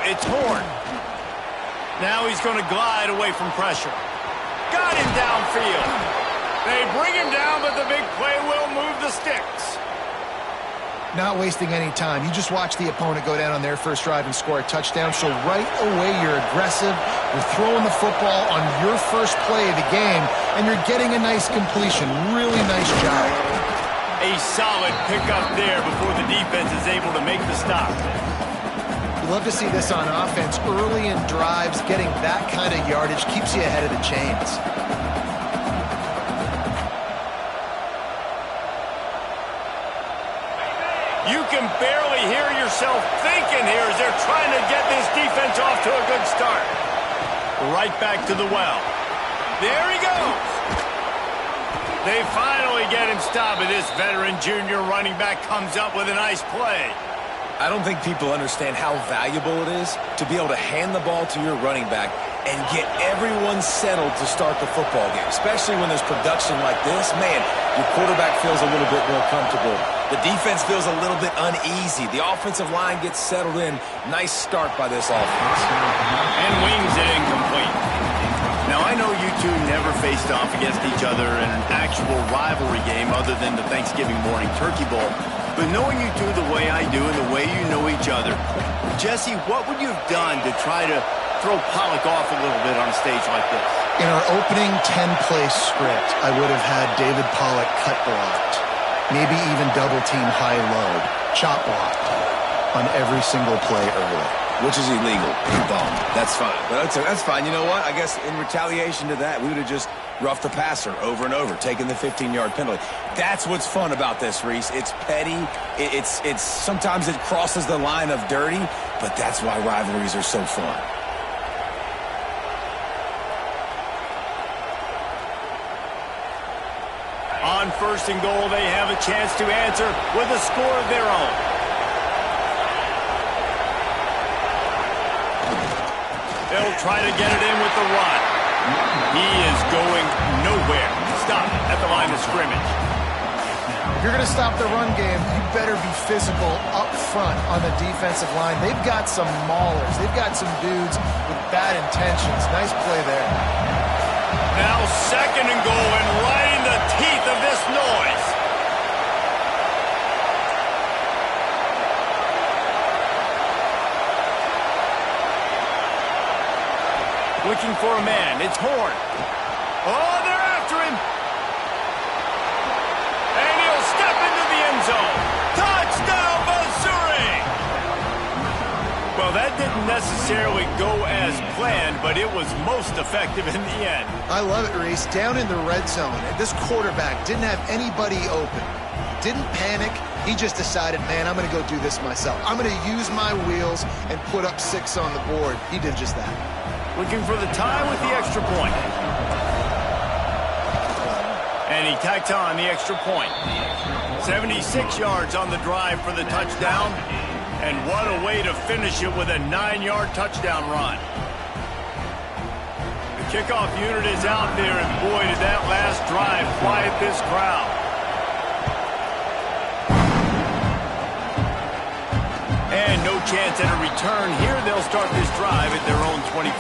it's Horn. Now he's going to glide away from pressure. Got him downfield. They bring him down, but the big play will move the sticks. Not wasting any time. You just watch the opponent go down on their first drive and score a touchdown. So right away, you're aggressive. You're throwing the football on your first play of the game, and you're getting a nice completion. Really nice job. A solid pickup there before the defense is able to make the stop. You love to see this on offense. Early in drives, getting that kind of yardage keeps you ahead of the chains. You can barely hear yourself thinking here as they're trying to get this defense off to a good start. Right back to the well. There he goes. They finally get him stopped, and this veteran junior running back comes up with a nice play. I don't think people understand how valuable it is to be able to hand the ball to your running back and get everyone settled to start the football game, especially when there's production like this. Man, your quarterback feels a little bit more comfortable. The defense feels a little bit uneasy. The offensive line gets settled in. Nice start by this offense. And wings it incomplete. Now, I know you two never faced off against each other in an actual rivalry game other than the Thanksgiving morning turkey bowl. But knowing you two the way I do and the way you know each other, Jesse, what would you have done to try to throw Pollock off a little bit on a stage like this? In our opening 10-play script, I would have had David Pollock cut blocked. Maybe even double-team high-load, chop blocked on every single play early. Which is illegal. That's fine. But that's fine. You know what? I guess in retaliation to that, we would have just roughed the passer over and over, taking the 15-yard penalty. That's what's fun about this, Reese. It's petty. It's sometimes it crosses the line of dirty, but that's why rivalries are so fun. On first and goal, they have a chance to answer with a score of their own. They'll try to get it in with the run. He is going nowhere. Stop at the line of scrimmage. If you're going to stop the run game, you better be physical up front on the defensive line. They've got some maulers. They've got some dudes with bad intentions. Nice play there. Now second and goal, and right in the teeth of this noise. Looking for a man. It's Horn. Oh, they're after him. And he'll step into the end zone. Touchdown, Missouri! Well, that didn't necessarily go as planned, but it was most effective in the end. I love it, Reese. Down in the red zone, and this quarterback didn't have anybody open. Didn't panic. He just decided, man, I'm going to go do this myself. I'm going to use my wheels and put up 6 on the board. He did just that. Looking for the tie with the extra point. And he tacks on the extra point. 76 yards on the drive for the touchdown. And what a way to finish it with a 9-yard touchdown run. The kickoff unit is out there, and boy, did that last drive quiet this crowd. And no chance at a return here. They'll start this drive at their own 25.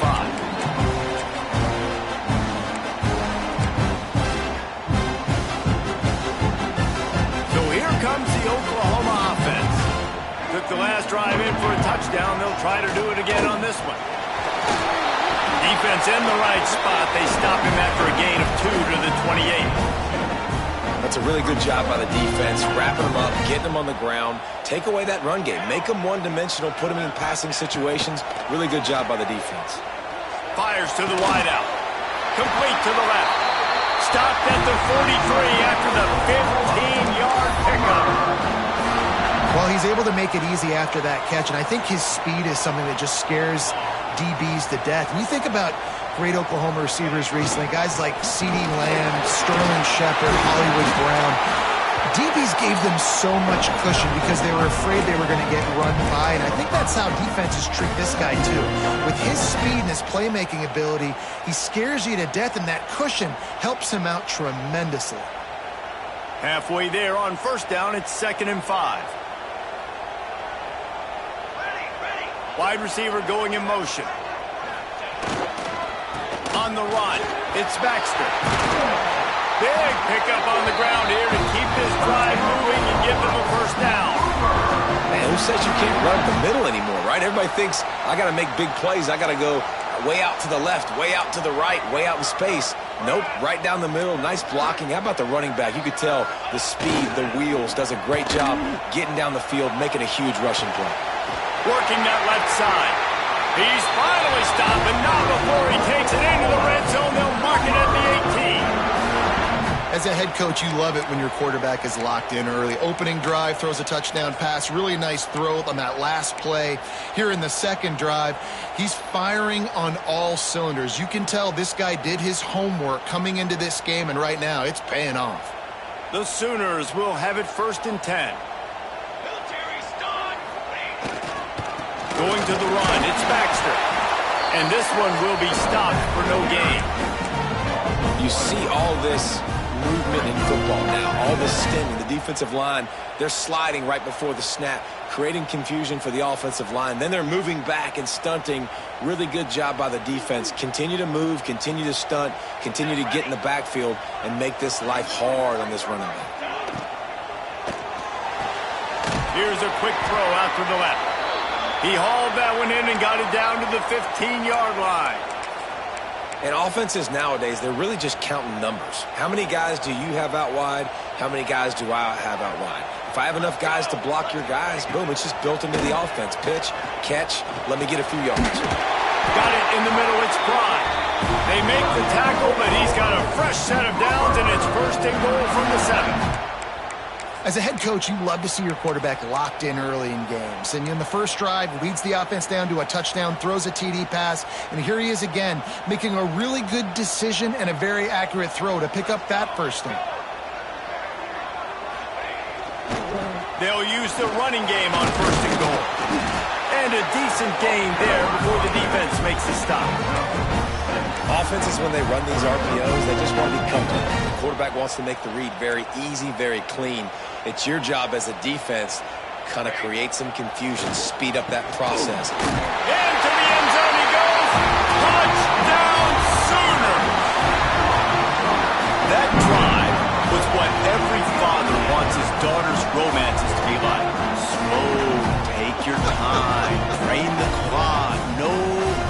So here comes the Oklahoma offense. Took the last drive in for a touchdown. They'll try to do it again on this one. Defense in the right spot. They stop him after a gain of 2 to the 28. That's a really good job by the defense, wrapping them up, getting them on the ground. Take away that run game. Make them one-dimensional, put them in passing situations. Really good job by the defense. Fires to the wideout. Complete to the left. Stopped at the 43 after the 15-yard pickup. Well, he's able to make it easy after that catch, and I think his speed is something that just scares DBs to death. When you think about great Oklahoma receivers recently, guys like CeeDee Lamb, Sterling Shepard, Hollywood Brown, DBs gave them so much cushion because they were afraid they were going to get run by, and I think that's how defenses treat this guy too. With his speed and his playmaking ability, he scares you to death, and that cushion helps him out tremendously. Halfway there on first down, it's 2nd and 5. Wide receiver going in motion. On the run, it's Baxter. Big pickup on the ground here to keep this drive moving and give them a first down. Man, who says you can't run the middle anymore, right? Everybody thinks, I got to make big plays. I got to go way out to the left, way out to the right, way out in space. Nope, right down the middle. Nice blocking. How about the running back? You could tell the speed, the wheels, does a great job getting down the field, making a huge rushing play. Working that left side. He's finally stopped, but not before he takes it into the red zone. They'll mark it at the 18. As a head coach, you love it when your quarterback is locked in early. Opening drive, throws a touchdown pass. Really nice throw on that last play. Here in the second drive, he's firing on all cylinders. You can tell this guy did his homework coming into this game, and right now it's paying off. The Sooners will have it 1st and 10. Going to the run, it's Baxter. And this one will be stopped for no gain. You see all this movement in football now, all this stemming. The defensive line, they're sliding right before the snap, creating confusion for the offensive line. Then they're moving back and stunting. Really good job by the defense. Continue to move, continue to stunt, continue to get in the backfield and make this life hard on this running back. Here's a quick throw out to the left. He hauled that one in and got it down to the 15-yard line. And offenses nowadays, they're really just counting numbers. How many guys do you have out wide? How many guys do I have out wide? If I have enough guys to block your guys, boom, it's just built into the offense. Pitch, catch, let me get a few yards. Got it in the middle, it's Prime. They make the tackle, but he's got a fresh set of downs, and it's 1st and goal from the 7. As a head coach, you love to see your quarterback locked in early in games. And in the first drive, leads the offense down to a touchdown, throws a TD pass, and here he is again, making a really good decision and a very accurate throw to pick up that first down. They'll use the running game on 1st and goal. And a decent gain there before the defense makes the stop. Offenses, when they run these RPOs, they just want to be comfortable. The quarterback wants to make the read very easy, very clean. It's your job as a defense to kind of create some confusion, speed up that process. Into the end zone he goes. Touchdown Sooners! That drive was what every father wants his daughter's romances to be like. Slow, take your time, drain the clock, no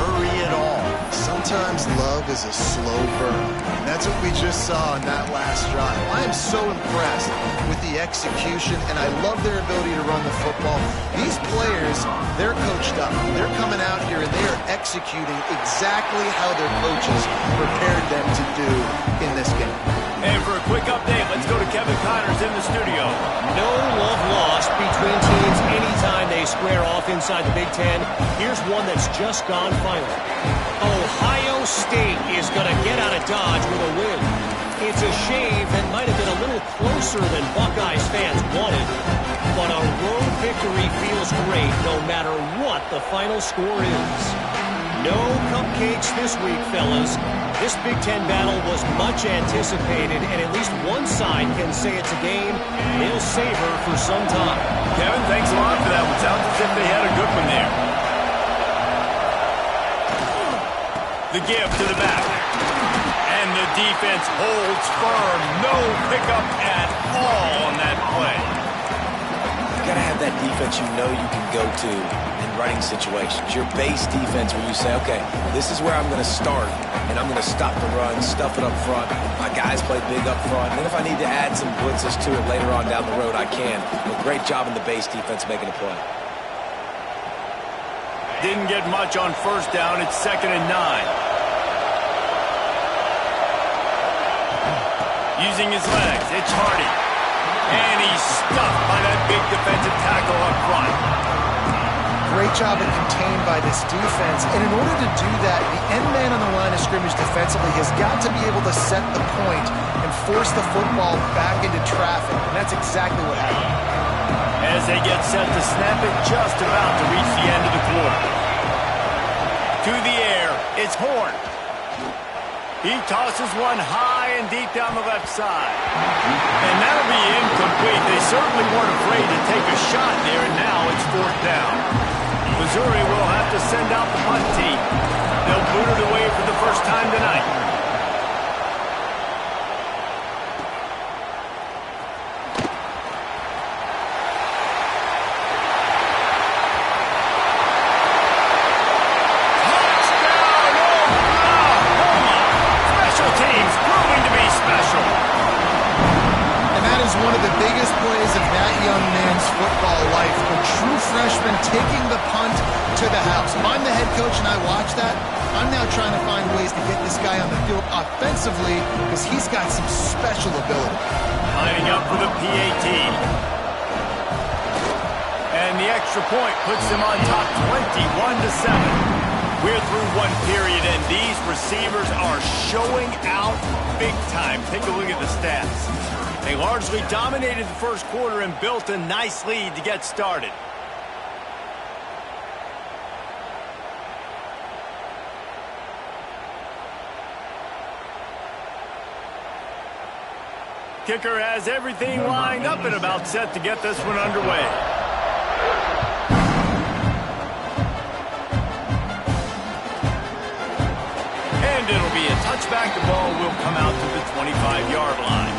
hurry at all. Sometimes love is a slow burn. And that's what we just saw in that last drive. I am so impressed with the execution, and I love their ability to run the football. These players, they're coached up. They're coming out here, and they are executing exactly how their coaches prepared them to do in this game. And for a quick update, let's go to Kevin Connors in the studio. No love lost between teams anytime they square off inside the Big Ten. Here's one that's just gone final. Ohio State is going to get out of Dodge with a win. It's a shame that might have been a little closer than Buckeyes fans wanted, but a road victory feels great no matter what the final score is. No cupcakes this week, fellas. This Big Ten battle was much anticipated, and at least one side can say it's a game they'll savor for some time. Kevin, thanks a lot for that one. Sounds as if they had a good one there. The give to the back. And the defense holds firm. No pickup at all on that play. You got to have that defense you know you can go to in running situations. Your base defense where you say, okay, this is where I'm going to start, and I'm going to stop the run, stuff it up front. My guys play big up front. And then if I need to add some blitzes to it later on down the road, I can. But great job in the base defense making a play. Didn't get much on 1st down. It's 2nd and 9. Using his legs, it's Hardy. And he's stuffed by that big defensive tackle up front. Great job of contained by this defense. And in order to do that, the end man on the line of scrimmage defensively has got to be able to set the point and force the football back into traffic. And that's exactly what happened. As they get set to snap it, just about to reach the end of the quarter. To the air, it's Horn. He tosses one high and deep down the left side. And that'll be incomplete. They certainly weren't afraid to take a shot there, and now it's 4th down. The Missouri will have to send out the punt team. They'll boot it away for the first time tonight. One of the biggest plays of that young man's football life, a true freshman taking the punt to the house. If I'm the head coach and I watch that, I'm now trying to find ways to get this guy on the field offensively because he's got some special ability. Lining up for the PAT. And the extra point puts them on top 21-7. We're through one period, and these receivers are showing out big time. Take a look at the stats. They largely dominated the first quarter and built a nice lead to get started. Kicker has everything lined up and about set to get this one underway. And it'll be a touchback. The ball will come out to the 25-yard line.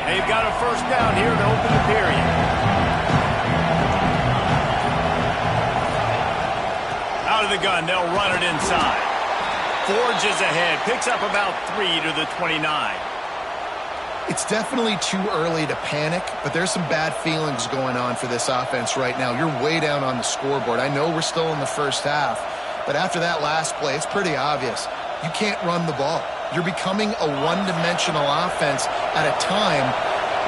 They've got a first down here to open the period. Out of the gun, they'll run it inside. Forges ahead, picks up about 3 to the 29. It's definitely too early to panic, but there's some bad feelings going on for this offense right now. You're way down on the scoreboard. I know we're still in the first half, but after that last play, it's pretty obvious. You can't run the ball. You're becoming a one-dimensional offense at a time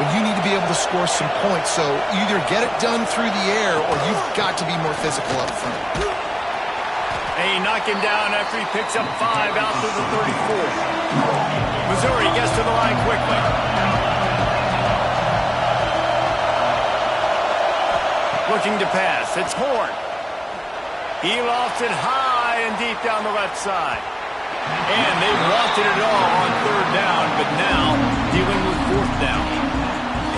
when you need to be able to score some points. So either get it done through the air or you've got to be more physical up front. They knock him down after he picks up 5 out to the 34. Missouri gets to the line quickly. Looking to pass. It's Horn. He lofts it high and deep down the left side. And they wanted it all on third down, but now dealing with fourth down.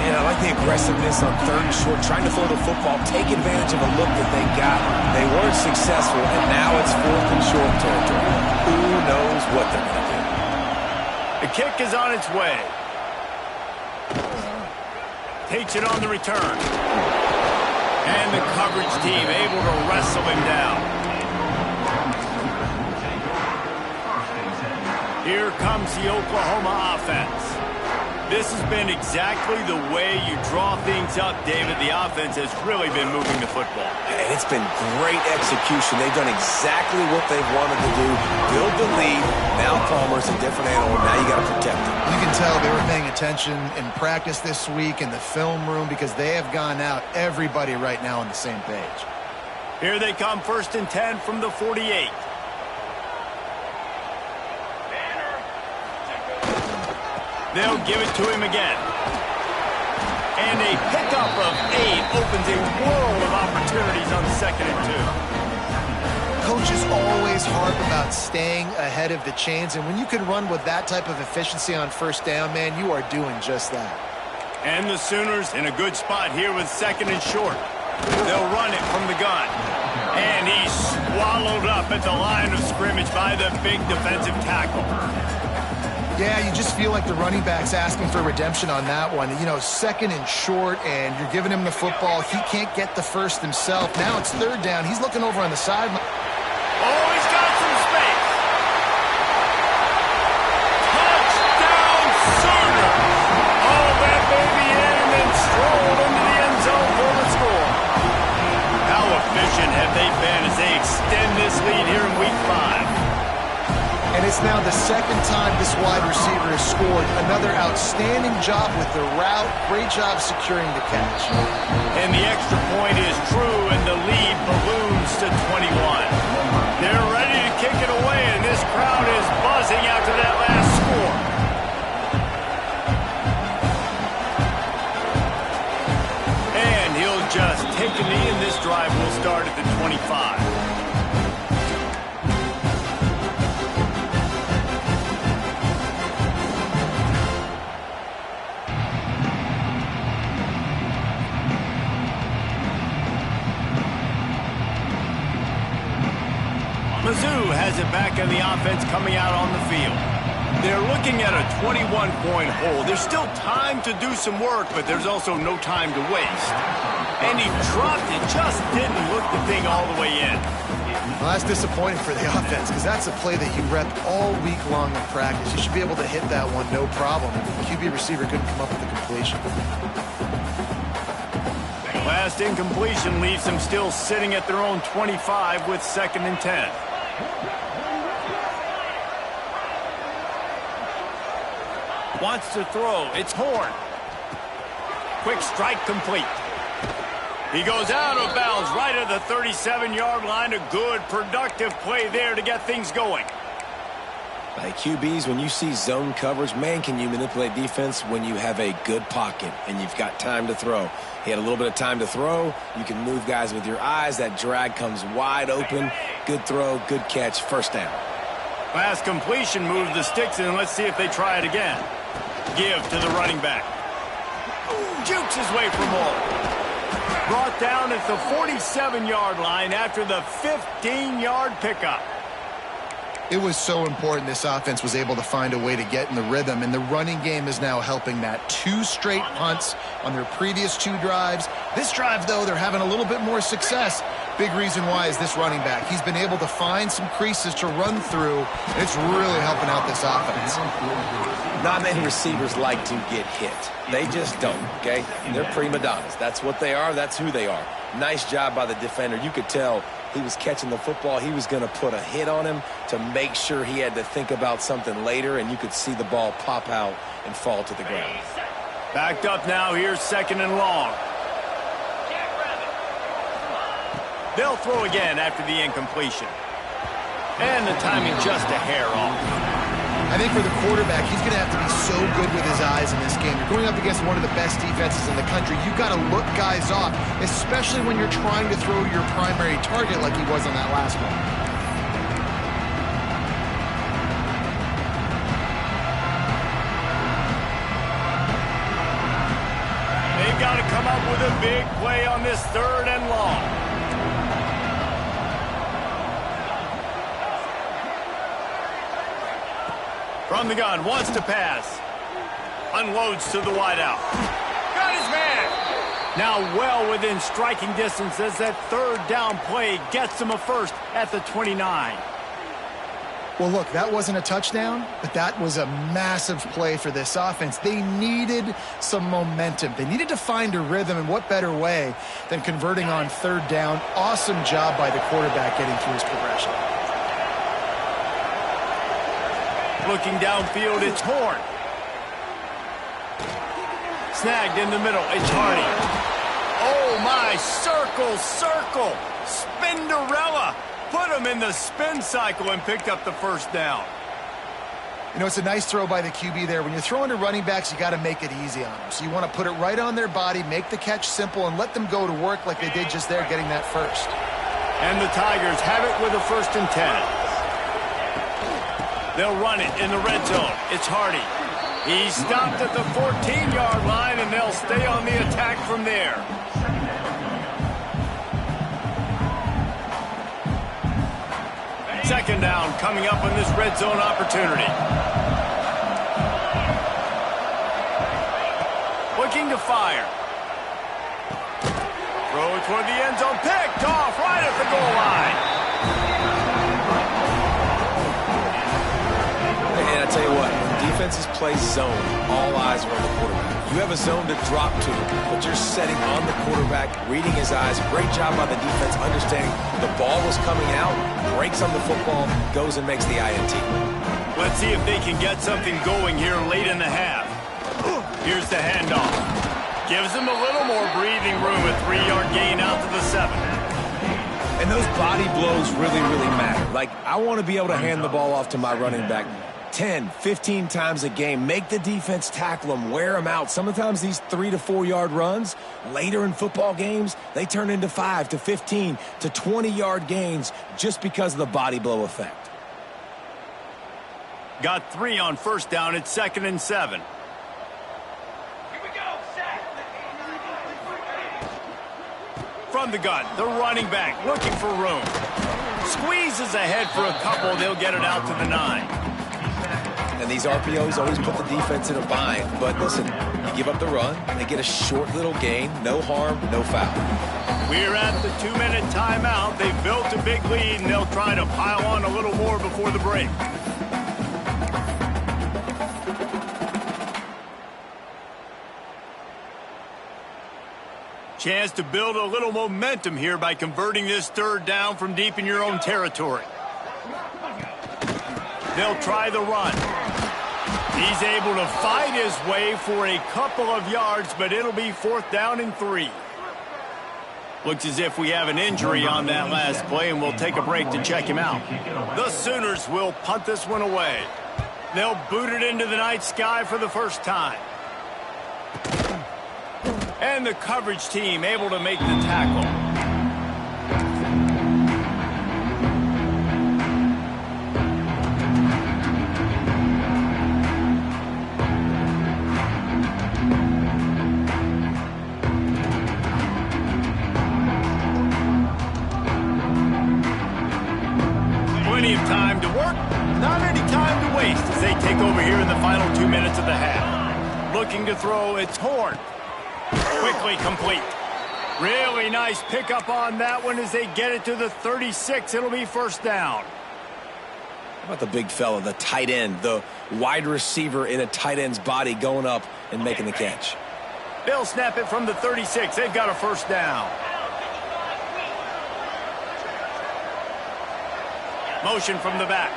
And I like the aggressiveness on third and short, trying to throw the football, take advantage of a look that they got. They weren't successful, and now it's fourth and short territory. Who knows what they're going to do? The kick is on its way. Takes it on the return. And the coverage team able to wrestle him down. Here comes the Oklahoma offense. This has been exactly the way you draw things up, David. The offense has really been moving the football. And it's been great execution. They've done exactly what they've wanted to do. Build the lead. Now Palmer's a different animal. Now you got to protect him. You can tell they were paying attention in practice this week in the film room because they have gone out, everybody right now on the same page. Here they come, 1st and 10 from the 48. They'll give it to him again. And a pickup of 8 opens a world of opportunities on 2nd and 2. Coaches always harp about staying ahead of the chains, and when you can run with that type of efficiency on first down, man, you are doing just that. And the Sooners in a good spot here with 2nd and short. They'll run it from the gun. And he's swallowed up at the line of scrimmage by the big defensive tackle. Yeah, you just feel like the running back's asking for redemption on that one. You know, 2nd and short, and you're giving him the football. He can't get the first himself. Now it's 3rd down. He's looking over on the sideline. Oh, he's got some space. Touchdown, Sooners. Oh, that baby in and then strolled into the end zone for the score. How efficient have they been as they extend this lead here in Week 5? And it's now the 2nd time this wide receiver has scored. Another outstanding job with the route. Great job securing the catch. And the extra point is true, and the lead balloons to 21. They're ready to kick it away, and this crowd is buzzing after that last score. And he'll start at the 25. Mizz has it back in the offense coming out on the field. They're looking at a 21-point hole. There's still time to do some work, but there's also no time to waste. And he dropped it, just didn't look the thing all the way in. Well, that's disappointing for the offense because that's a play that you repped all week long in practice. You should be able to hit that one no problem. The QB receiver couldn't come up with the completion. Last incompletion leaves them still sitting at their own 25 with 2nd and 10. Wants to throw. It's Horn. Quick strike complete. He goes out of bounds right at the 37-yard line. A good, productive play there to get things going. Like QBs, when you see zone coverage, man, can you manipulate defense when you have a good pocket and you've got time to throw. He had a little bit of time to throw. You can move guys with your eyes. That drag comes wide open. Good throw, good catch, first down. Last completion moves the sticks in. Let's see if they try it again. Give to the running back. Jukes his way for more. Brought down at the 47-yard line after the 15-yard pickup. It was so important this offense was able to find a way to get in the rhythm, and the running game is now helping that. 2 straight punts on their previous 2 drives. This drive, though, they're having a little bit more success. Big reason why is this running back. He's been able to find some creases to run through, and it's really helping out this offense. Not many receivers like to get hit. They just don't, okay? They're prima donnas. That's what they are. That's who they are. Nice job by the defender. You could tell he was catching the football. He was going to put a hit on him to make sure he had to think about something later, and you could see the ball pop out and fall to the ground. Backed up now. Here's 2nd and long. They'll throw again after the incompletion. And the timing just a hair off. I think for the quarterback, he's going to have to be so good with his eyes in this game. You're going up against one of the best defenses in the country. You've got to look guys off, especially when you're trying to throw to your primary target like he was on that last one. They've got to come up with a big play on this 3rd and long. From the gun, wants to pass. Unloads to the wideout. Got his man. Now well within striking distance as that 3rd down play gets him a first at the 29. Well, look, that wasn't a touchdown, but that was a massive play for this offense. They needed some momentum. They needed to find a rhythm, and what better way than converting on 3rd down. Awesome job by the quarterback getting through his progression. Looking downfield, it's Horn. Snagged in the middle, it's Hardy. Oh my, circle. Spinderella. Put him in the spin cycle and picked up the first down. You know, it's a nice throw by the QB there. When you're throwing to running backs, you got to make it easy on them. So you want to put it right on their body, make the catch simple, and let them go to work like they did just there, getting that first. And the Tigers have it with a 1st and 10. They'll run it in the red zone. It's Hardy. He stopped at the 14-yard line, and they'll stay on the attack from there. Second down coming up on this red zone opportunity. Looking to fire. Throw toward the end zone. Picked off right at the goal line. And I tell you what, defenses play zone. All eyes are on the quarterback. You have a zone to drop to, but you're setting on the quarterback, reading his eyes. Great job by the defense, understanding the ball was coming out, breaks on the football, goes and makes the INT. Let's see if they can get something going here late in the half. Here's the handoff. Gives them a little more breathing room, a 3-yard gain out to the 7. And those body blows really, really matter. Like, I want to be able to hand the ball off to my running back 10, 15 times a game. Make the defense tackle them, wear them out. Sometimes these 3 to 4 yard runs, later in football games, they turn into 5 to 15 to 20 yard gains just because of the body blow effect. Got 3 on first down. It's 2nd and 7. From the gun, the running back looking for room. Squeezes ahead for a couple. They'll get it out to the 9. And these RPOs always put the defense in a bind. But listen, you give up the run, they get a short little gain. No harm, no foul. We're at the 2-minute timeout. They've built a big lead, and they'll try to pile on a little more before the break. Chance to build a little momentum here by converting this 3rd down from deep in your own territory. They'll try the run. He's able to fight his way for a couple of yards, but it'll be 4th down and 3. Looks as if we have an injury on that last play, and we'll take a break to check him out. The Sooners will punt this one away. They'll boot it into the night sky for the first time. And the coverage team able to make the tackle. Plenty of time to work, not any time to waste as they take over here in the final 2 minutes of the half. Looking to throw, it's Horn. Quickly complete. Really nice pickup on that one as they get it to the 36. It'll be 1st down. How about the big fella, the tight end, the wide receiver in a tight end's body going up and making the catch? They'll snap it from the 36. They've got a 1st down. Motion from the back.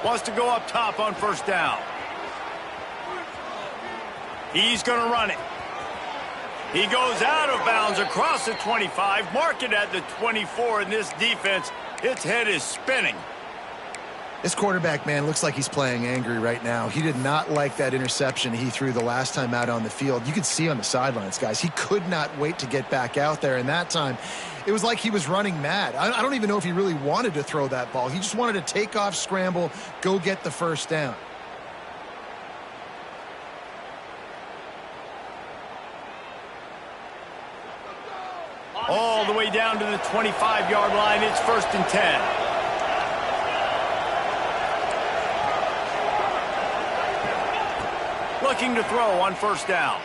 Wants to go up top on 1st down. He's going to run it. He goes out of bounds across the 25. Mark it at the 24, and this defense, its head is spinning. This quarterback, man, looks like he's playing angry right now. He did not like that interception he threw the last time out on the field. You could see on the sidelines, guys, he could not wait to get back out there. And that time, it was like he was running mad. I don't even know if he really wanted to throw that ball. He just wanted to take off, scramble, go get the 1st down. All the way down to the 25-yard line. It's 1st and 10. Looking to throw on 1st down.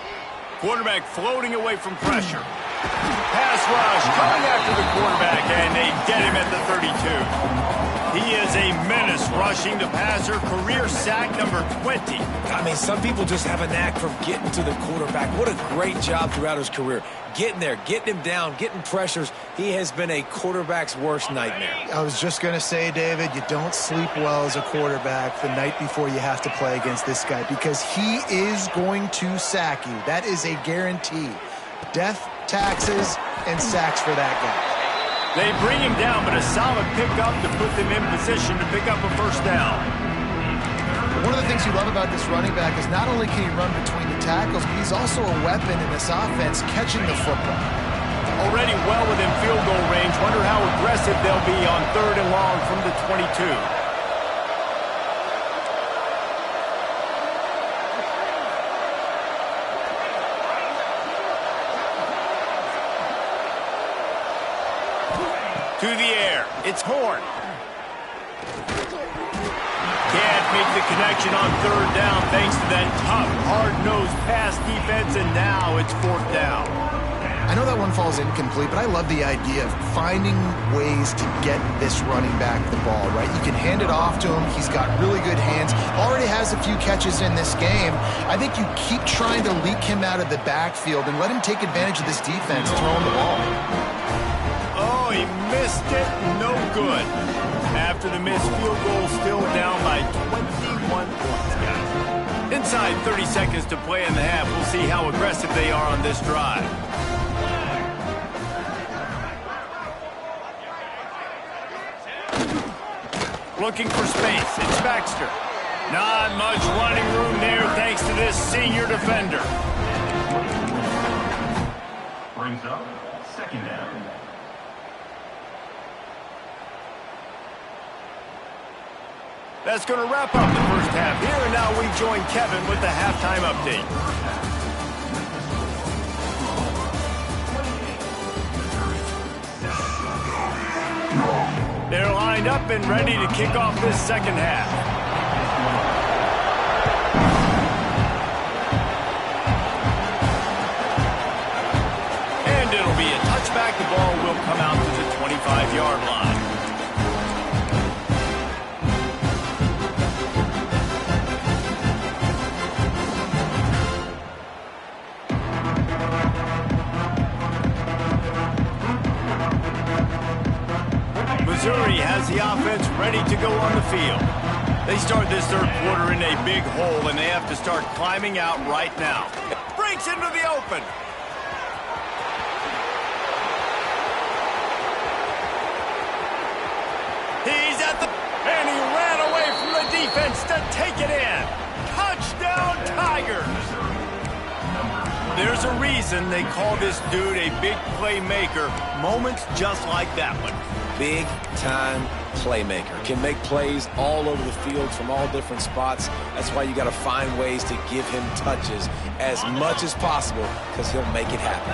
Quarterback floating away from pressure. Pass rush coming after the quarterback, and they get him at the 32. He is a menace rushing the passer. Career sack number 20. I mean, some people just have a knack for getting to the quarterback. What a great job throughout his career. Getting there, getting him down, getting pressures. He has been a quarterback's worst nightmare. I was just going to say, David, you don't sleep well as a quarterback the night before you have to play against this guy because he is going to sack you. That is a guarantee. Death, taxes, and sacks for that guy. They bring him down, but a solid pickup to put them in position to pick up a 1st down. One of the things you love about this running back is not only can he run between the tackles, but he's also a weapon in this offense catching the football. Already well within field goal range. Wonder how aggressive they'll be on 3rd and long from the 22. To the air. It's Horn. Can't make the connection on 3rd down thanks to that tough, hard-nosed pass defense, and now it's 4th down. I know that one falls incomplete, but I love the idea of finding ways to get this running back the ball, right? You can hand it off to him. He's got really good hands. Already has a few catches in this game. I think you keep trying to leak him out of the backfield and let him take advantage of this defense throwing the ball. Oh, he missed it. No good. After the missed field goal, still down by 21 points, guys. Inside 30 seconds to play in the half. We'll see how aggressive they are on this drive. looking for space. It's Baxter. Not much running room there thanks to this senior defender. Brings up second down. That's going to wrap up the first half here, and now we join Kevin with the halftime update. They're lined up and ready to kick off this second half. And it'll be a touchback. The ball will come out to the 25-yard line. Missouri has the offense ready to go on the field. They start this third quarter in a big hole, and they have to start climbing out right now. Breaks into the open. He's at the... And he ran away from the defense to take it in. Touchdown, Tigers! There's a reason they call this dude a big playmaker. Moments just like that one. Big-time playmaker. Can make plays all over the field from all different spots. That's why you got to find ways to give him touches as much as possible, because he'll make it happen.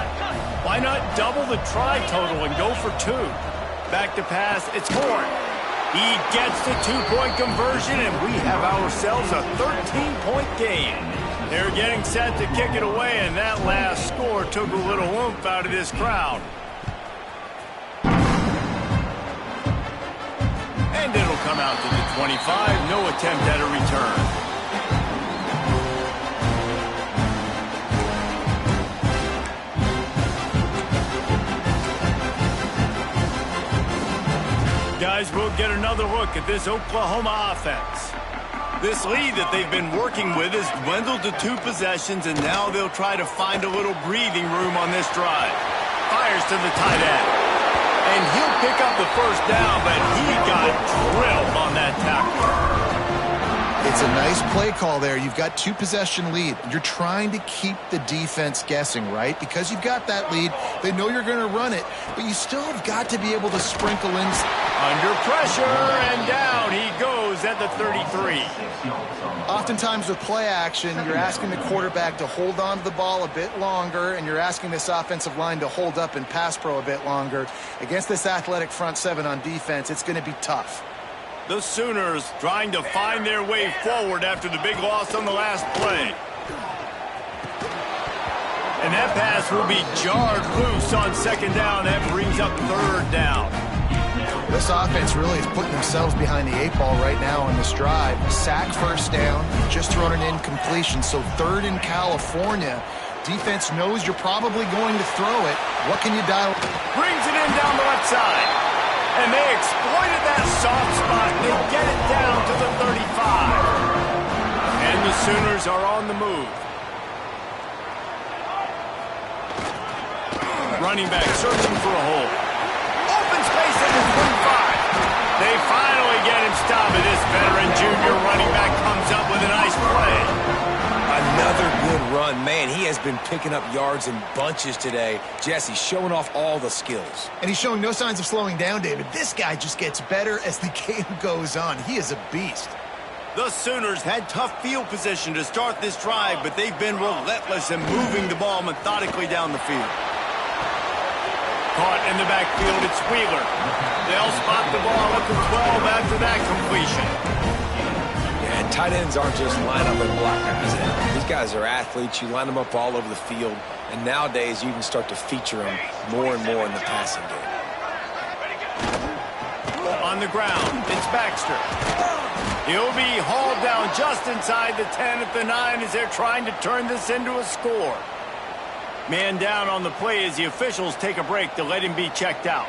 Why not double the try total and go for two? Back to pass, it's Horn. He gets the two-point conversion, and we have ourselves a 13-point game. They're getting set to kick it away, and that last score took a little oomph out of this crowd. And it'll come out to the 25. No attempt at a return. Guys, we'll get another look at this Oklahoma offense. This lead that they've been working with has dwindled to 2 possessions, and now they'll try to find a little breathing room on this drive. Fires to the tight end. And he'll pick up the first down, but he got drilled on that tackle. It's a nice play call there. You've got 2-possession lead. You're trying to keep the defense guessing, right? Because you've got that lead, they know you're going to run it, but you still have got to be able to sprinkle in. Under pressure, and down he goes at the 33. Oftentimes with play action, you're asking the quarterback to hold on to the ball a bit longer, and you're asking this offensive line to hold up and pass pro a bit longer. Against this athletic front seven on defense, it's going to be tough. The Sooners trying to find their way forward after the big loss on the last play. And that pass will be jarred loose on second down. That brings up third down. This offense really is putting themselves behind the 8 ball right now on this drive. Sack first down, just thrown an incompletion. So third in California. Defense knows you're probably going to throw it. What can you dial? Brings it in down the left side. And they exploited that soft spot. They get it down to the 35. And the Sooners are on the move. Running back searching for a hole. Open space at the 25. They finally get him stopped, and this veteran junior running back comes up with a nice play. Another good run. Man, he has been picking up yards in bunches today. Jesse showing off all the skills. And he's showing no signs of slowing down, David. This guy just gets better as the game goes on. He is a beast. The Sooners had tough field position to start this drive, but they've been relentless in moving the ball methodically down the field. Caught in the backfield, it's Wheeler. They'll spot the ball at the 12 after that completion. Yeah, and tight ends aren't just line up and block guys. These guys are athletes. You line them up all over the field, and nowadays you can start to feature them more and more in the passing game. On the ground, it's Baxter. He'll be hauled down just inside the 10 at the 9 as they're trying to turn this into a score. Man down on the play as the officials take a break to let him be checked out.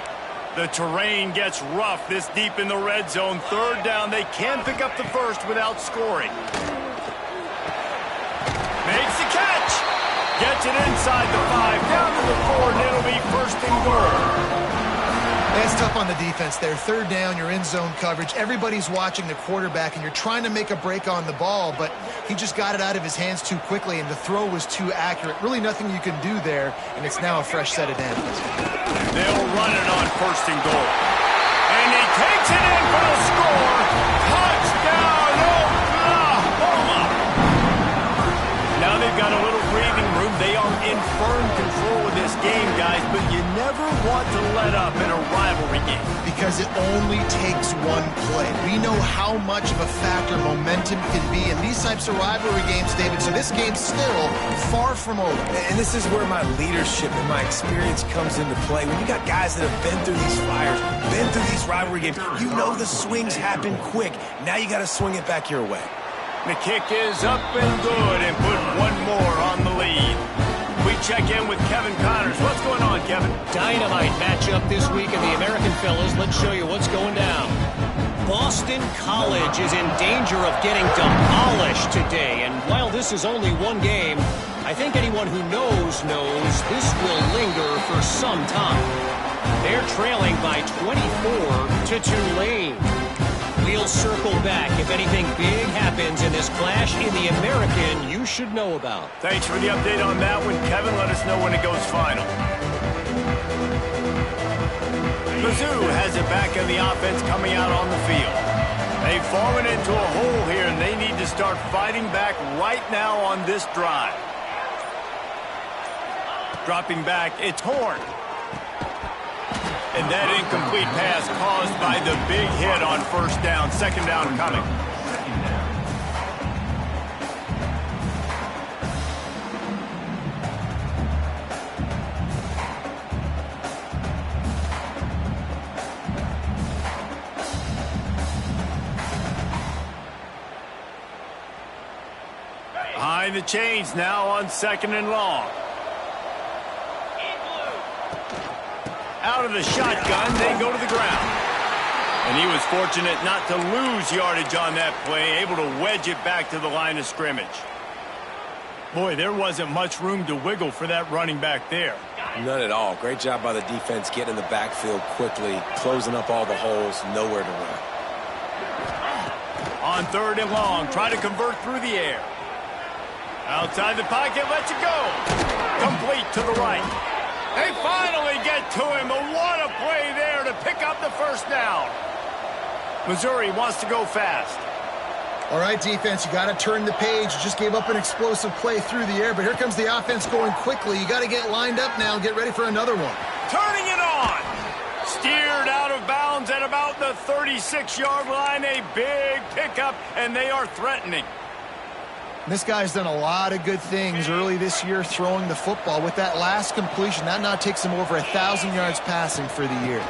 The terrain gets rough this deep in the red zone. Third down, they can pick up the first without scoring. Makes the catch. Gets it inside the 5, down to the 4, and it'll be first and goal. It's tough on the defense there. Third down, you're in zone coverage. Everybody's watching the quarterback, and you're trying to make a break on the ball, but he just got it out of his hands too quickly, and the throw was too accurate. Really nothing you can do there, and it's now a fresh set of downs. They'll run it on 1st and goal. And he takes it in for the score. Touchdown, Oklahoma! Now they've got a little breathing room. They are in firm control of this game, guys, but you never want to let up in a rivalry game. Because it only takes one play. We know how much of a factor momentum can be in these types of rivalry games, David, so this game's still far from over. And this is where my leadership and my experience comes into play. When you got guys that have been through these fires, been through these rivalry games, you know the swings happen quick. Now you got to swing it back your way. The kick is up and good, and put one more on the lead. We check in with Kevin Connors. What's going on, Kevin? Dynamite matchup this week in the American fellas. Let's show you what's going down. Boston College is in danger of getting demolished today, and while this is only one game, I think anyone who knows this will linger for some time. They're trailing by 24 to Tulane. We'll circle back if anything big happens in this clash in the American you should know about. Thanks for the update on that one, Kevin. Let us know when it goes final. Mizzou has it back in the offense coming out on the field. They've fallen into a hole here, and they need to start fighting back right now on this drive. Dropping back, it's Horn. And that incomplete pass caused by the big hit on 1st down. 2nd down coming. Behind the chains now on 2nd and long. Out of the shotgun, they go to the ground. And he was fortunate not to lose yardage on that play, able to wedge it back to the line of scrimmage. Boy, there wasn't much room to wiggle for that running back there. None at all. Great job by the defense getting in the backfield quickly, closing up all the holes, nowhere to run. On 3rd and long, try to convert through the air. Outside the pocket, lets it go. Complete to the right. They finally get to him, but what a play there to pick up the 1st down. Missouri wants to go fast. All right, defense, you got to turn the page. You just gave up an explosive play through the air, but here comes the offense going quickly. You got to get lined up now and get ready for another one. Turning it on. Steered out of bounds at about the 36-yard line. A big pickup, and they are threatening. This guy's done a lot of good things early this year throwing the football. With that last completion, that now takes him over 1,000 yards passing for the year.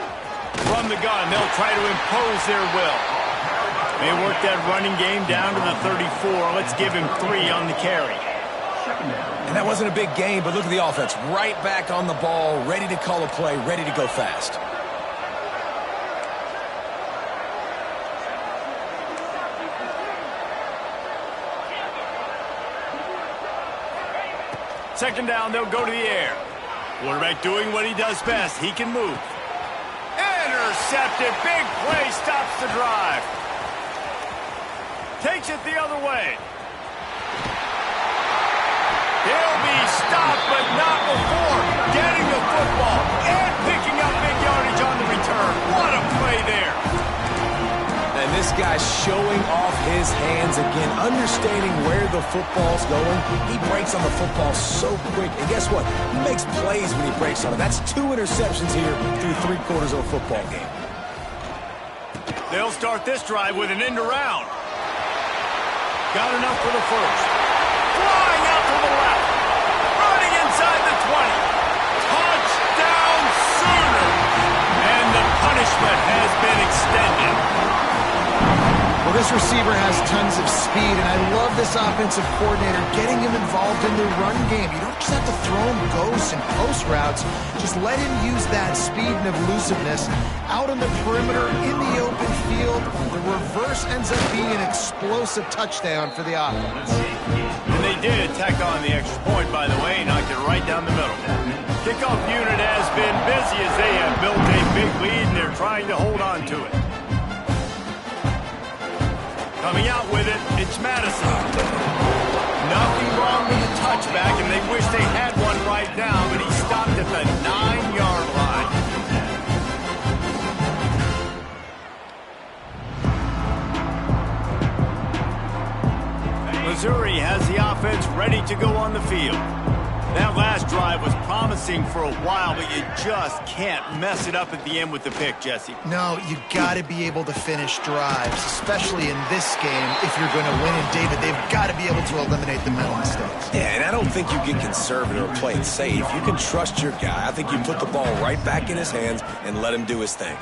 From the gun, they'll try to impose their will. They work that running game down to the 34. Let's give him 3 on the carry. And that wasn't a big gain, but look at the offense. Right back on the ball, ready to call a play, ready to go fast. Second down, they'll go to the air. Quarterback doing what he does best. He can move. Intercepted. Big play stops the drive. Takes it the other way. He'll be stopped, but not before getting the football and picking up big yardage on the return. What a play there. And this guy's showing off his hands again, understanding where the football's going. He breaks on the football so quick. And guess what? He makes plays when he breaks on it. That's 2 interceptions here through 3/4 of a football game. They'll start this drive with an end around. Got enough for the first. Flying out to the left. Running inside the 20. Touchdown Sooner. And the punishment has been extended. Well, this receiver has tons of speed, and I love this offensive coordinator getting him involved in the run game. You don't just have to throw him ghosts and post routes. Just let him use that speed and elusiveness out on the perimeter in the open field. The reverse ends up being an explosive touchdown for the offense. And they did tack on the extra point, by the way, knocked it right down the middle. Kickoff unit has been busy as they have built a big lead, and they're trying to hold on to it. Coming out with it, it's Madison. Nothing wrong with the touchback, and they wish they had one right now, but he stopped at the 9-yard line. Missouri has the offense ready to go on the field. That last drive was promising for a while, but you just can't mess it up at the end with the pick, Jesse. No, you got to be able to finish drives, especially in this game. If you're going to win, and David, they've got to be able to eliminate the mental mistakes. Yeah, and I don't think you get conservative or play it safe. You can trust your guy. I think you put the ball right back in his hands and let him do his thing.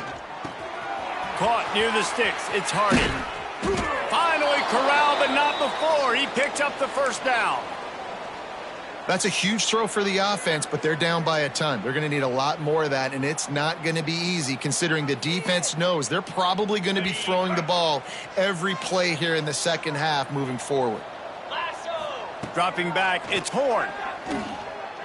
Caught near the sticks. It's Hardy. Finally corralled, but not before. He picked up the first down. That's a huge throw for the offense, but they're down by a ton. They're going to need a lot more of that, and it's not going to be easy considering the defense knows they're probably going to be throwing the ball every play here in the second half moving forward. Dropping back, it's Horn.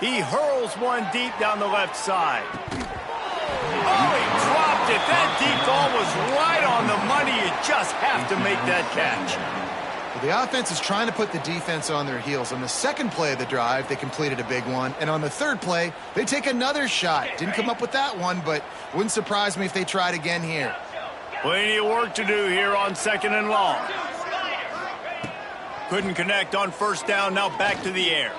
He hurls one deep down the left side. Oh, he dropped it. That deep ball was right on the money. You just have to make that catch. The offense is trying to put the defense on their heels. On the second play of the drive, they completed a big one. And on the third play, they take another shot. Didn't come up with that one, but wouldn't surprise me if they tried again here. Plenty of work to do here on 2nd and long. Couldn't connect on first down. Now back to the air.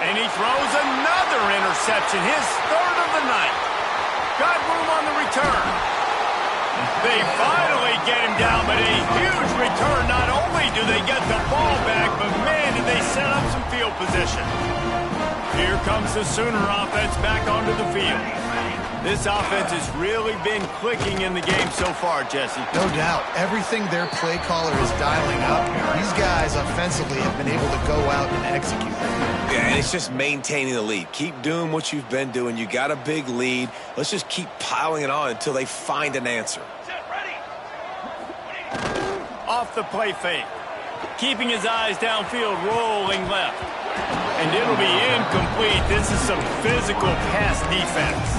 And he throws another interception. His third of the night. Got room on the return. They finally get him down, but a huge return. Not only do they get the ball back, but man, did they set up some field position. Here comes the Sooner offense back onto the field. This offense has really been clicking in the game so far, Jesse. No doubt. Everything their play caller is dialing up, these guys offensively have been able to go out and execute. Yeah, and it's just maintaining the lead. Keep doing what you've been doing. You got a big lead. Let's just keep piling it on until they find an answer. Off the play fake. Keeping his eyes downfield, rolling left. And it'll be incomplete. This is some physical pass defense.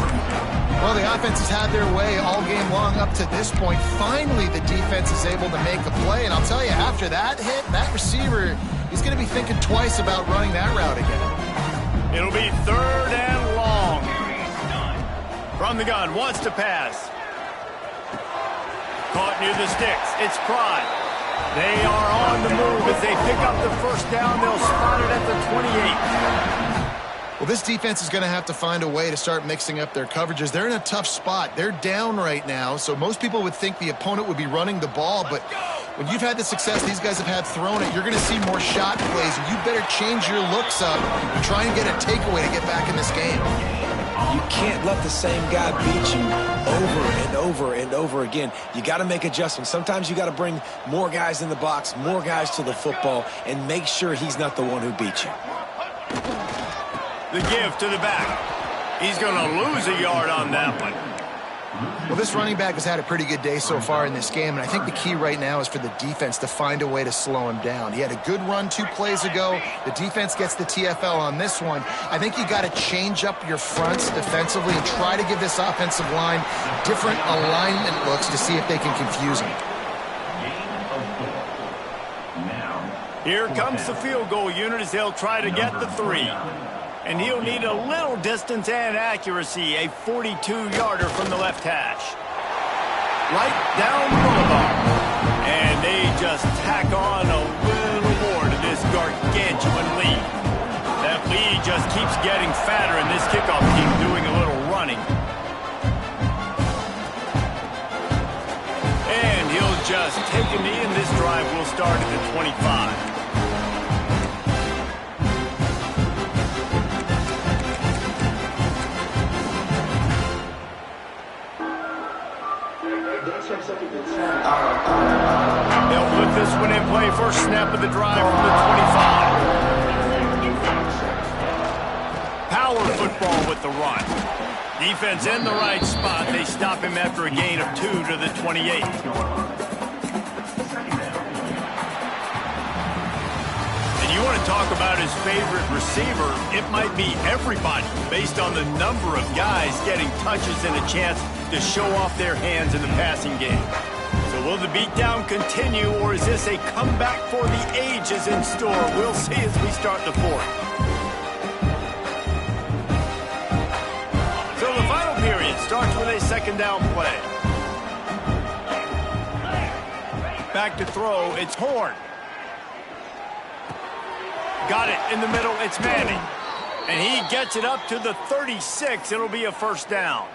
Well, the offense has had their way all game long up to this point. Finally, the defense is able to make a play. And I'll tell you, after that hit, that receiver, he's going to be thinking twice about running that route again. It'll be 3rd and long. From the gun, wants to pass. Caught near the sticks. It's Pride. They are on the move as they pick up the first down. They'll spot it at the 28. Well, this defense is going to have to find a way to start mixing up their coverages. They're in a tough spot. They're down right now, so most people would think the opponent would be running the ball, but when you've had the success these guys have had throwing it, you're going to see more shot plays, and you better change your looks up and try and get a takeaway to get back in this game. You can't let the same guy beat you over and over and over again. You got to make adjustments. Sometimes you got to bring more guys in the box, more guys to the football, and make sure he's not the one who beats you. The give to the back. He's going to lose a yard on that one. Well, this running back has had a pretty good day so far in this game, and I think the key right now is for the defense to find a way to slow him down. He had a good run 2 plays ago. The defense gets the TFL on this one. I think you got to change up your fronts defensively and try to give this offensive line different alignment looks to see if they can confuse him. Here comes the field goal unit as they'll try to get the 3. And he'll need a little distance and accuracy, a 42-yarder from the left hash. Right down Boulevard. And they just tack on a little more to this gargantuan lead. That lead just keeps getting fatter, and this kickoff team doing a little running. And he'll just take a knee, and this drive will start at the 25. They'll put this one in play. First snap of the drive from the 25. Power football with the run. Defense in the right spot. They stop him after a gain of 2 to the 28. And you want to talk about his favorite receiver, it might be everybody based on the number of guys getting touches and a chance to show off their hands in the passing game. So will the beatdown continue, or is this a comeback for the ages in store? We'll see as we start the fourth. So the final period starts with a second down play. Back to throw, it's Horn. Got it in the middle, it's Manning. And he gets it up to the 36. It'll be a first down.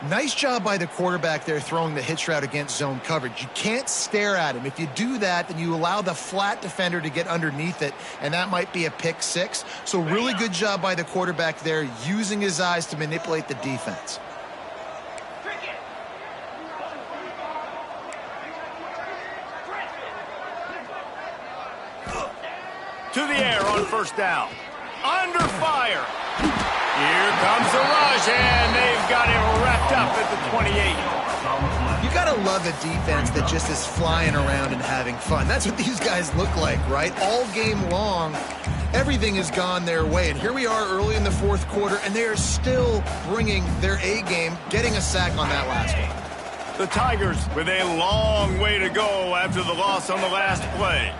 Nice job by the quarterback there throwing the hitch route against zone coverage. You can't stare at him. If you do that, then you allow the flat defender to get underneath it, and that might be a pick six. So really good job by the quarterback there, using his eyes to manipulate the defense. To the air on first down. Under fire. Here comes the rush, and they've got him wrapped up at the 28. You got to love a defense that just is flying around and having fun. That's what these guys look like, right? All game long, everything has gone their way. And here we are early in the fourth quarter, and they are still bringing their A game, getting a sack on that last one. The Tigers with a long way to go after the loss on the last play.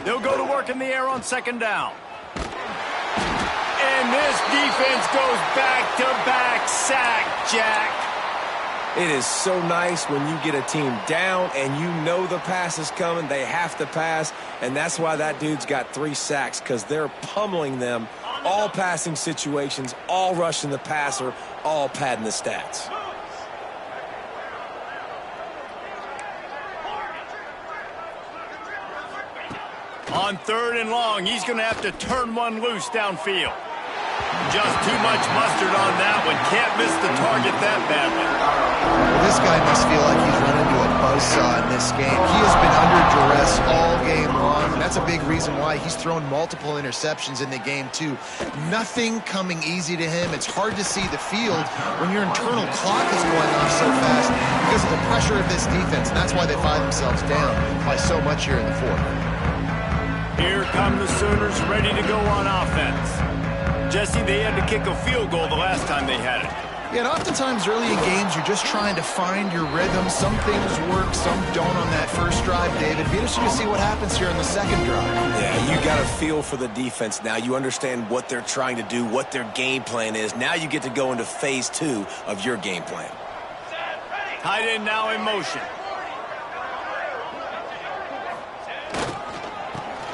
They'll go to work in the air on second down. And this defense goes back-to-back sack, Jack. It is so nice when you get a team down and you know the pass is coming. They have to pass, and that's why that dude's got 3 sacks, because they're pummeling them. All passing situations, all rushing the passer, all padding the stats. On third and long, he's going to have to turn one loose downfield. Just too much mustard on that one. Can't miss the target that badly. Well, this guy must feel like he's run into a buzzsaw in this game. He has been under duress all game long, and that's a big reason why he's thrown multiple interceptions in the game, too. Nothing coming easy to him. It's hard to see the field when your internal clock is going off so fast because of the pressure of this defense, and that's why they find themselves down by so much here in the fourth. Here come the Sooners ready to go on offense. Jesse, they had to kick a field goal the last time they had it. Yeah, and oftentimes early in games, you're just trying to find your rhythm. Some things work, some don't on that first drive, David. Be interested to see what happens here on the second drive. Yeah, you got a feel for the defense now. You understand what they're trying to do, what their game plan is. Now you get to go into phase 2 of your game plan. Tight end now in motion.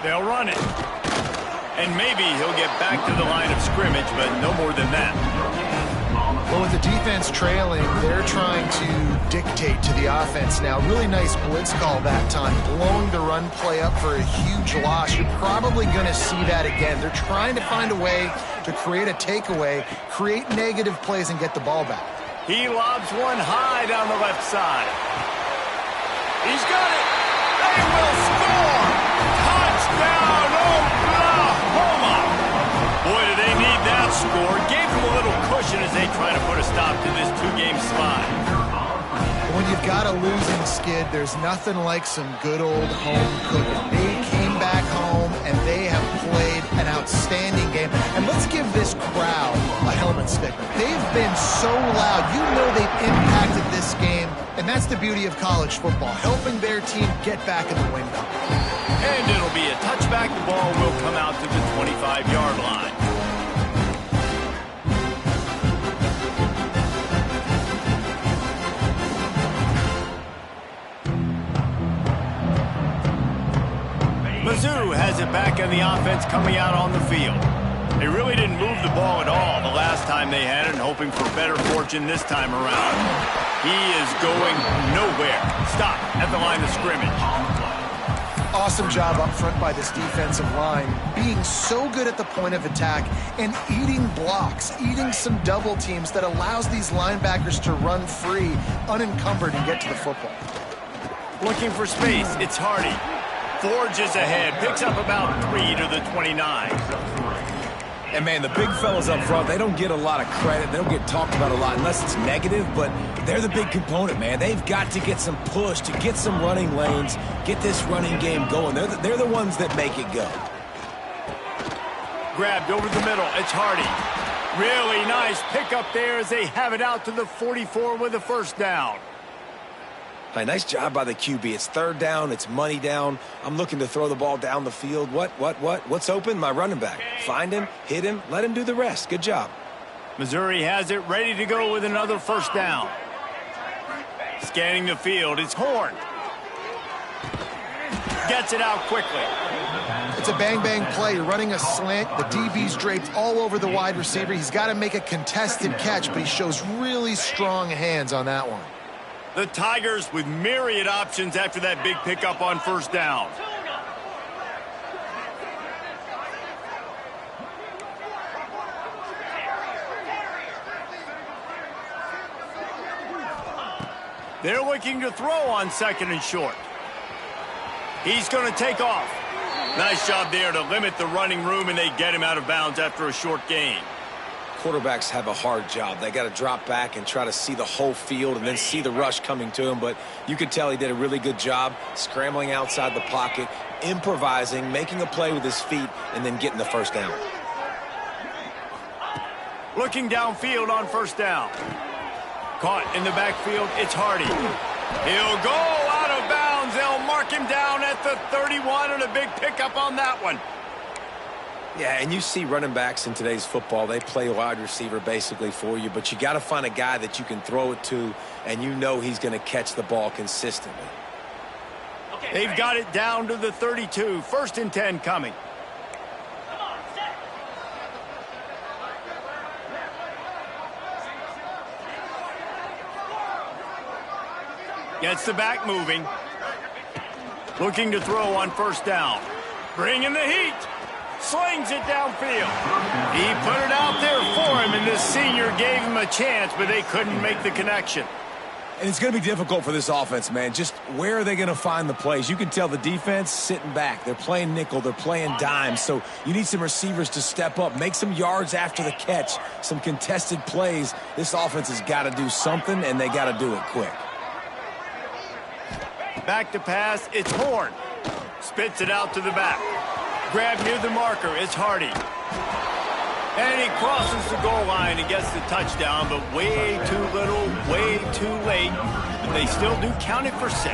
They'll run it. And maybe he'll get back to the line of scrimmage, but no more than that. Well, with the defense trailing, they're trying to dictate to the offense now. Really nice blitz call that time, blowing the run play up for a huge loss. You're probably going to see that again. They're trying to find a way to create a takeaway, create negative plays, and get the ball back. He lobs one high down the left side. He's got it. They will score. Touchdown, Oklahoma. Boy, do they need that score. Gave them a little cushion as they try to put a stop to this 2-game slide. When you've got a losing skid, there's nothing like some good old home cooking. They came back home, and they have played an outstanding game. And let's give this crowd a helmet sticker. They've been so loud. You know they've impacted this game, and that's the beauty of college football, helping their team get back in the win column. And it'll be a touchback. The ball will come out to the 25-yard line. Mizz has it back in the offense coming out on the field. They really didn't move the ball at all the last time they had it, and hoping for better fortune this time around. He is going nowhere. Stop at the line of scrimmage. Awesome job up front by this defensive line, being so good at the point of attack and eating blocks, eating some double teams that allows these linebackers to run free, unencumbered, and get to the football. Looking for space, it's Hardy. Forges ahead, picks up about 3 to the 29. And, man, the big fellas up front, they don't get a lot of credit. They don't get talked about a lot unless it's negative, but they're the big component, man. They've got to get some push, to get some running lanes, get this running game going. They're the ones that make it go. Grabbed over the middle. It's Hardy. Really nice pickup there as they have it out to the 44 with a first down. Hey, nice job by the QB. It's third down. It's money down. I'm looking to throw the ball down the field. What's open? My running back. Find him, hit him, let him do the rest. Good job. Missouri has it ready to go with another first down. Scanning the field. It's Horn. Gets it out quickly. It's a bang-bang play. You're running a slant. The DB's draped all over the wide receiver. He's got to make a contested catch, but he shows really strong hands on that one. The Tigers with myriad options after that big pickup on first down. They're looking to throw on second and short. He's going to take off. Nice job there to limit the running room, and they get him out of bounds after a short gain. Quarterbacks have a hard job. They got to drop back and try to see the whole field and then see the rush coming to him. But you could tell he did a really good job scrambling outside the pocket, improvising, making a play with his feet, and then getting the first down. Looking downfield on first down. Caught in the backfield, it's Hardy. He'll go out of bounds. They'll mark him down at the 31, and a big pickup on that one. Yeah, and you see running backs in today's football, they play wide receiver basically for you, but you got to find a guy that you can throw it to, and you know he's going to catch the ball consistently. They've got it down to the 32. First and 10 coming. Gets the back moving. Looking to throw on first down. Bringing the heat. Slings it downfield. He put it out there for him, and the senior gave him a chance, but they couldn't make the connection. And it's going to be difficult for this offense, man. Just where are they going to find the plays? You can tell the defense sitting back. They're playing nickel. They're playing dime. So you need some receivers to step up, make some yards after the catch, some contested plays. This offense has got to do something, and they got to do it quick. Back to pass. It's Horn. Spits it out to the back. Grab near the marker. It's Hardy. And he crosses the goal line and gets the touchdown, but way too little, way too late. But they still do count it for 6.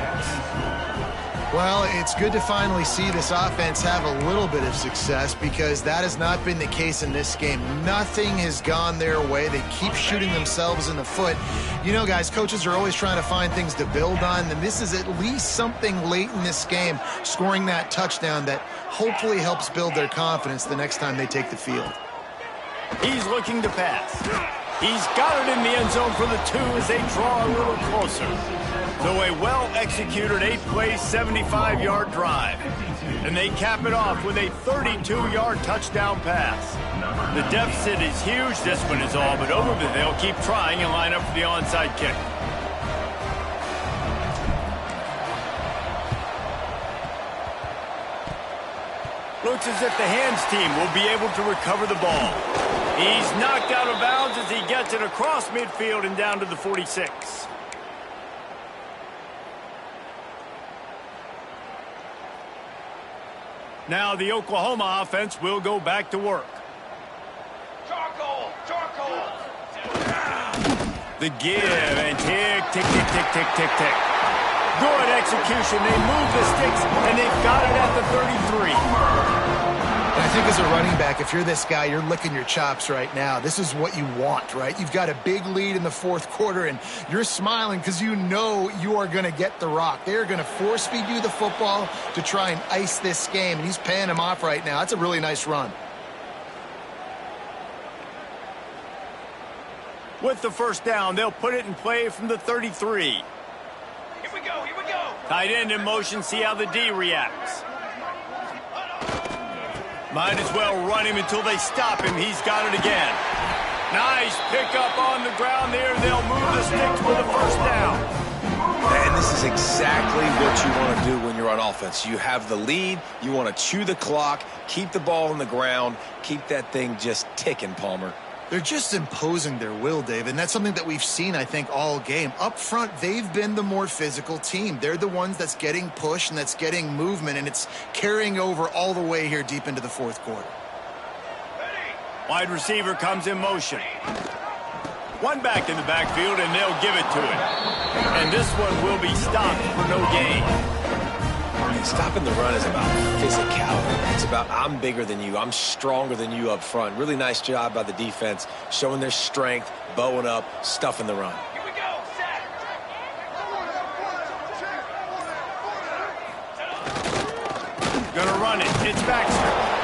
Well, it's good to finally see this offense have a little bit of success, because that has not been the case in this game. Nothing has gone their way. They keep shooting themselves in the foot. You know, guys, coaches are always trying to find things to build on, and this is at least something late in this game, scoring that touchdown that hopefully helps build their confidence the next time they take the field. He's looking to pass. He's got it in the end zone for the 2 as they draw a little closer. So a well-executed 8-play, 75-yard drive. And they cap it off with a 32-yard touchdown pass. The deficit is huge. This one is all but over, but they'll keep trying and line up for the onside kick. Looks as if the hands team will be able to recover the ball. He's knocked out of bounds as he gets it across midfield and down to the 46. Now the Oklahoma offense will go back to work. Charcoal! The give and tick, tick, tick, tick, tick, tick, tick. Good execution. They move the sticks, and they've got it at the 33. And I think as a running back, if you're this guy, you're licking your chops right now. This is what you want, right? You've got a big lead in the fourth quarter, and you're smiling because you know you are going to get the rock. They're going to force-feed you the football to try and ice this game, and he's paying him off right now. That's a really nice run. With the first down, they'll put it in play from the 33. Here we go! Tight end in motion, see how the D reacts. Might as well run him until they stop him. He's got it again. Nice pickup on the ground there. They'll move the sticks for the first down. And this is is exactly what you want to do when you're on offense. You have the lead. You want to chew the clock, keep the ball on the ground, keep that thing just ticking, Palmer. They're just imposing their will, Dave, and that's something that we've seen, I think, all game. Up front, they've been the more physical team. They're the ones that's getting pushed and that's getting movement, and it's carrying over all the way here deep into the fourth quarter. Wide receiver comes in motion. One back in the backfield, and they'll give it to him. And this one will be stopped for no gain. And stopping the run is about physicality. It's about I'm bigger than you. I'm stronger than you up front. Really nice job by the defense, showing their strength, bowing up, stuffing the run. Here we go. Set. Gonna run it. It's Baxter.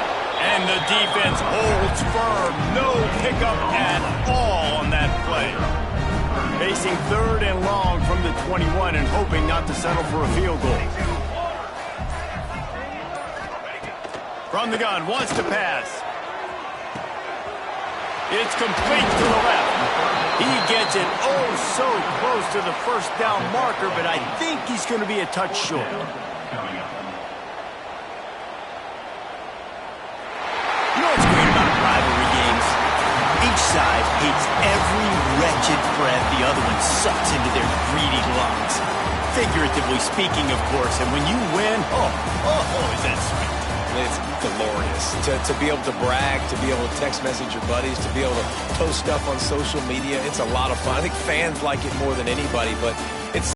And the defense holds firm. No pickup at all on that play. Facing third and long from the 21 and hoping not to settle for a field goal. From the gun, wants to pass. It's complete to the left. He gets it oh so close to the first down marker, but I think he's going to be a touch short. You know what's great about rivalry games? Each side hates every wretched breath the other one sucks into their greedy lungs. Figuratively speaking, of course, and when you win, oh, is that sweet. It's glorious. To be able to brag, to be able to text message your buddies, to be able to post stuff on social media, it's a lot of fun. I think fans like it more than anybody, but it's